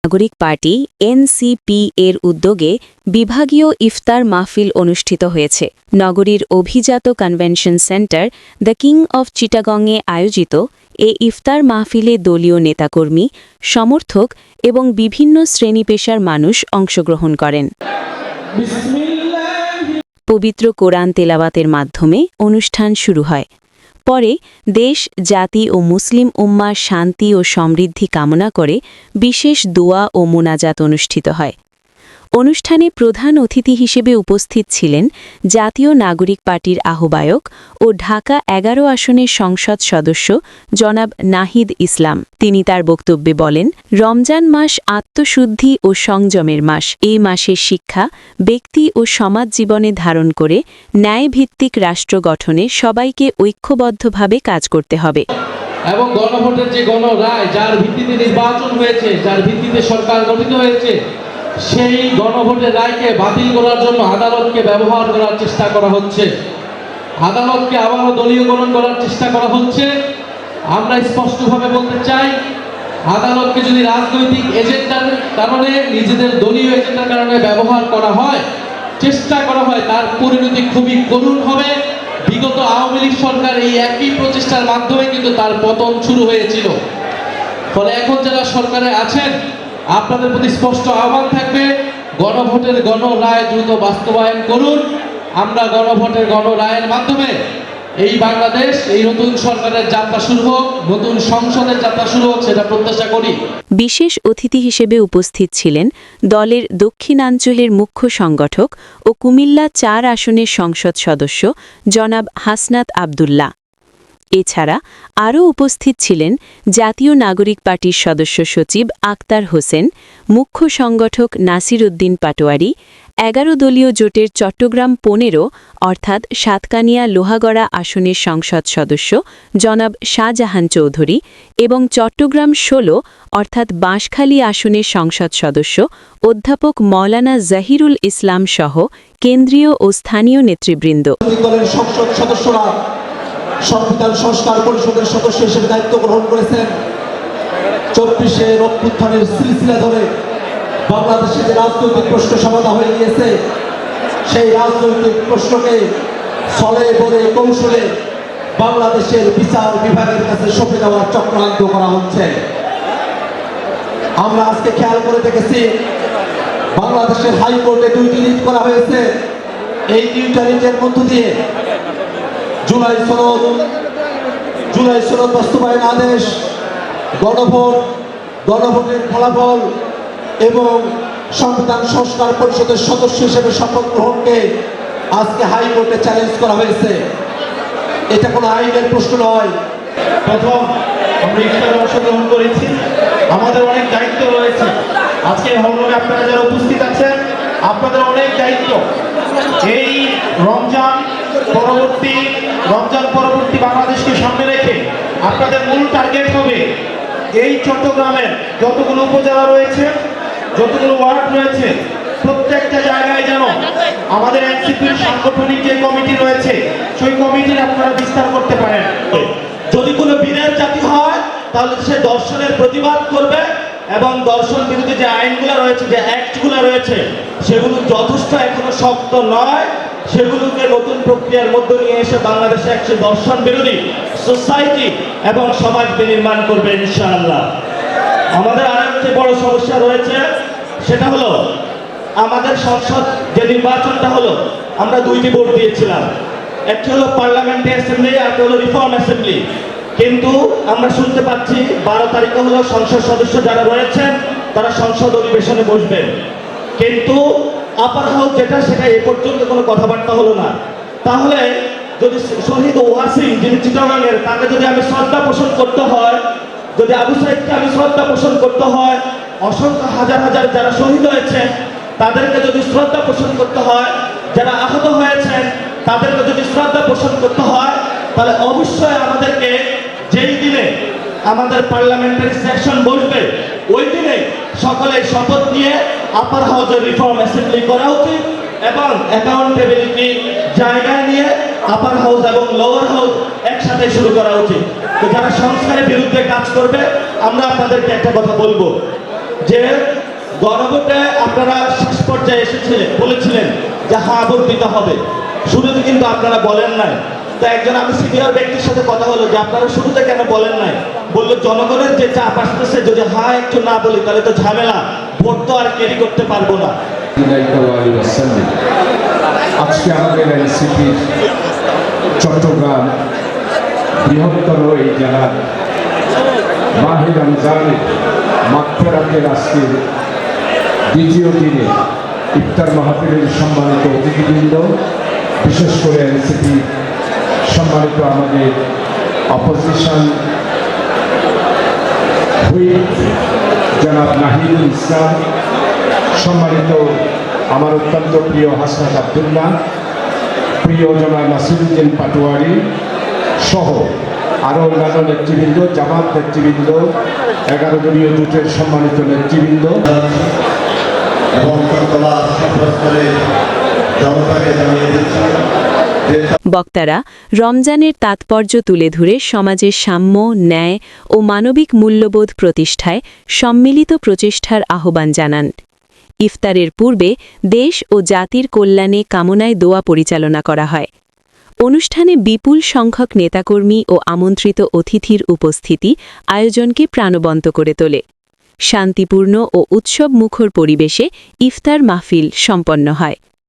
নাগরিক party NCP এর উদ্যোগে বিভাগীয় ইফতার মাহফিল অনুষ্ঠিত হয়েছে। নগরীর অভিজাত convention centre the king of চিটাগংয়ে আয়োজিত এ ইফতার মাহফিলে দলীয় নেতাকর্মী, সমর্থক এবং বিভিন্ন শ্রেণী-পেশার মানুষ অংশগ্রহণ করেন। পবিত্র কোরআন তেলাওয়াতের মাধ্যমে অনুষ্ঠান শুরু হয়। পরে দেশ, জাতি ও মুসলিম উম্মার শান্তি ও সমৃদ্ধি কামনা করে বিশেষ দোয়া ও মোনাজাত অনুষ্ঠিত হয়। অনুষ্ঠানে প্রধান অতিথি হিসেবে উপস্থিত ছিলেন জাতীয় নাগরিক পার্টির আহ্বায়ক ও ঢাকা ১১ আসনের সংসদ সদস্য জনাব নাহিদ ইসলাম। তিনি তার বক্তব্যে বলেন, রমজান মাস আত্মশুদ্ধি ও সংযমের মাস। এই মাসের শিক্ষা ব্যক্তি ও সমাজ জীবনে ধারণ করে ন্যায়ভিত্তিক রাষ্ট্র গঠনে সবাইকে ঐক্যবদ্ধভাবে কাজ করতে হবে। এবং গণভোটের যে গণরায়, যার ভিত্তিতে নির্বাচন হয়েছে, যার ভিত্তিতে সরকার গঠিত হয়েছে, সেই গণভোটের রায়কে বাতিল করার জন্য আদালতকে ব্যবহার করার চেষ্টা করা হচ্ছে। আদালতকে আবারও দলীয়করণ করার চেষ্টা করা হচ্ছে। আমরা স্পষ্টভাবে বলতে চাই, আদালতকে যদি রাজনৈতিক এজেন্ডার কারণে, নিজেদের দলীয় এজেন্ডার কারণে ব্যবহার করা হয়, চেষ্টা করা হয়, তার পরিণতি খুবই করুণ হবে। বিগত আওয়ামী লীগ সরকার এই একই প্রচেষ্টার মাধ্যমে কিন্তু তার পতন শুরু হয়েছিল। ফলে এখন যারা সরকারে আছেন, আপনাদের প্রতি স্পষ্ট আহ্বান থাকবে, গণভোটের গণরায় দ্রুত বাস্তবায়ন করুন। আমরা গণভোটের গণরায়ের মাধ্যমে এই বাংলাদেশ, এই নতুন সরকারের যাত্রা শুরু হোক, নতুন সংসদের যাত্রা শুরু হোক, সেটা প্রত্যাশা করি। বিশেষ অতিথি হিসেবে উপস্থিত ছিলেন দলের দক্ষিণাঞ্চলের মুখ্য সংগঠক ও কুমিল্লা ৪ আসনের সংসদ সদস্য জনাব হাসনাত আবদুল্লাহ। এছাড়া আরও উপস্থিত ছিলেন জাতীয় নাগরিক পার্টির সদস্য সচিব আক্তার হোসেন, মুখ্য সংগঠক নাসির উদ্দিন পাটোয়ারি, ১১ দলীয় জোটের চট্টগ্রাম ১৫ অর্থাৎ সাতকানিয়া লোহাগড়া আসনের সংসদ সদস্য জনাব শাহজাহান চৌধুরী এবং চট্টগ্রাম ১৬ অর্থাৎ বাঁশখালী আসনের সংসদ সদস্য অধ্যাপক মওলানা জাহিরুল ইসলাম সহ কেন্দ্রীয় ও স্থানীয় নেতৃবৃন্দ। সংসদ সদস্যরা সংবিধান সংস্কার পরিষদের সদস্য হিসেবে দায়িত্ব গ্রহণ করেছেন। ২৪শে অভ্যুত্থানের সিলসিলা ধরে বাংলাদেশে যে রাজনৈতিক প্রশ্ন সমাধান হয়ে গিয়েছে, সেই রাজনৈতিক প্রশ্নকে ছলে বলে কৌশলে বাংলাদেশের বিচার বিভাগের কাছে সঁপে দেওয়ার চক্রান্ত করা হচ্ছে। আমরা আজকে খেয়াল করে দেখেছি, বাংলাদেশের হাইকোর্টে ২টি রিট করা হয়েছে। এই ২টা রিটের মধ্য দিয়ে জুলাই সনদ বাস্তবায়ন আদেশ, গণভোটের ফলাফল এবং সংবিধান সংস্কার পরিষদের সদস্য হিসেবে শপথ গ্রহণকে আজকে হাইকোর্টে চ্যালেঞ্জ করা হয়েছে। এটা কোনো আইনের প্রশ্ন নয়। প্রথম আমরা ইফতারে অংশগ্রহণ করেছি, আমাদের অনেক দায়িত্ব রয়েছে। আজকে হলরুমে আপনারা যারা উপস্থিত আছেন, আপনাদের অনেক দায়িত্ব। এই রমজান পরবর্তী বাংলাদেশকে সামনে রেখে আপনাদের মূল টার্গেট হবে এই চট্টগ্রামের যতগুলো উপজেলা রয়েছে, যতগুলো ওয়ার্ড রয়েছে, প্রত্যেকটা জায়গায় যেন আমাদের এনসিপির সাংগঠনিক যে কমিটি রয়েছে, সেই কমিটির আপনারা বিস্তার করতে পারেন। যদি কোনো বীরের জাতি হয়, তাহলে সে দর্শনের প্রতিবাদ করবে এবং দর্শন বিরোধী যে আইনগুলো রয়েছে, যে অ্যাক্টগুলো রয়েছে, সেগুলো যথেষ্ট এখনো শক্ত নয়। সেগুলোকে নতুন প্রক্রিয়ার মধ্যে নিয়ে এসে বাংলাদেশে একটি দর্শন বিরোধী সোসাইটি এবং সমাজ বিনির্মাণ করবে ইনশাআল্লাহ। আমাদের আরেকটি বড় সমস্যা রয়েছে, সেটা হলো আমাদের সংসদ যে নির্বাচনটা হলো, আমরা 2টি ভোট দিয়েছিলাম। একটি হলো পার্লামেন্টারি অ্যাসেম্বলি, আর একটা হলো রিফর্ম অ্যাসেম্বলি। কিন্তু আমরা শুনতে পাচ্ছি 12 তারিখে হলো সংসদ সদস্য যারা রয়েছেন তারা সংসদ অধিবেশনে বসবেন, কিন্তু আপার হাউস যেটা, সেটা এ পর্যন্ত কোনো কথাবার্তা হলো না। তাহলে যদি শহীদ ওয়াসিম, যিনি চিটাগাংয়ের, তাকে যদি আমি শ্রদ্ধা পোষণ করতে হয়, যদি আবু সাইদকে আমি শ্রদ্ধা পোষণ করতে হয়, অসংখ্য হাজার হাজার যারা শহীদ হয়েছে তাদেরকে যদি শ্রদ্ধা পোষণ করতে হয়, যারা আহত হয়েছেন তাদেরকে যদি শ্রদ্ধা পোষণ করতে হয়, তাহলে অবশ্যই আমাদেরকে যেই দিনে আমাদের পার্লামেন্টারি সেশন বসবে, ওই দিনে সকলে শপথ নিয়ে আপার হাউসের রিফর্ম অ্যাসেম্বলি করা উচিত এবং অ্যাকাউন্টেবিলিটি জায়গায় নিয়ে আপার হাউস এবং লোয়ার হাউস একসাথে শুরু করা উচিত। তো যারা সংস্কারের বিরুদ্ধে কাজ করবে, আমরা আপনাদেরকে একটা কথা বলবো, যে যে গণভোটে আপনারা শেষ পর্যায়ে বলেছিলেন যে হ্যাঁ ভোট দিতে হবে, শুরুতে কিন্তু আপনারা বলেন নাই। তো একজন আমি সিনিয়র ব্যক্তির সাথে কথা হলো যে আপনারা শুরুতে কেন বলেন নাই, বললো জনগণের যে চাপ আসতেছে, যদি হ্যাঁ একটু না বলি তাহলে তো ঝামেলা, ভোট তো আর ক্যারি করতে পারবো না। আজকে আমাদের এনসিপির চট্টগ্রাম বৃহত্তর এই জেলার মাহে রমজানের মাগফিরাতের আজকে দ্বিতীয় দিনে ইফতার মাহফিলের সম্মানিত অতিথিবৃন্দ, বিশেষ করে এনসিপি সম্মানিত আমাদের অপোজিশন হুইপ জনাব নাহিদুল ইসলাম, সম্মানিত আমার অত্যন্ত প্রিয় হাসনাত আব্দুল্লাহ, প্রিয় জনাব নাসিরুদ্দিন পাটোয়ারি সহ আরও অন্যান্য নেতৃবৃন্দ, জামাত নেতৃবৃন্দ, 11 দলীয় জোটের সম্মানিত নেতৃবৃন্দ এবং জনতাকে জানিয়ে দিচ্ছি বক্তারা রমজানের তাৎপর্য তুলে ধরে সমাজের সাম্য, ন্যায় ও মানবিক মূল্যবোধ প্রতিষ্ঠায় সম্মিলিত প্রচেষ্টার আহ্বান জানান। ইফতারের পূর্বে দেশ ও জাতির কল্যাণে কামনায় দোয়া পরিচালনা করা হয়। অনুষ্ঠানে বিপুল সংখ্যক নেতাকর্মী ও আমন্ত্রিত অতিথির উপস্থিতি আয়োজনকে প্রাণবন্ত করে তোলে। শান্তিপূর্ণ ও উৎসবমুখর পরিবেশে ইফতার মাহফিল সম্পন্ন হয়।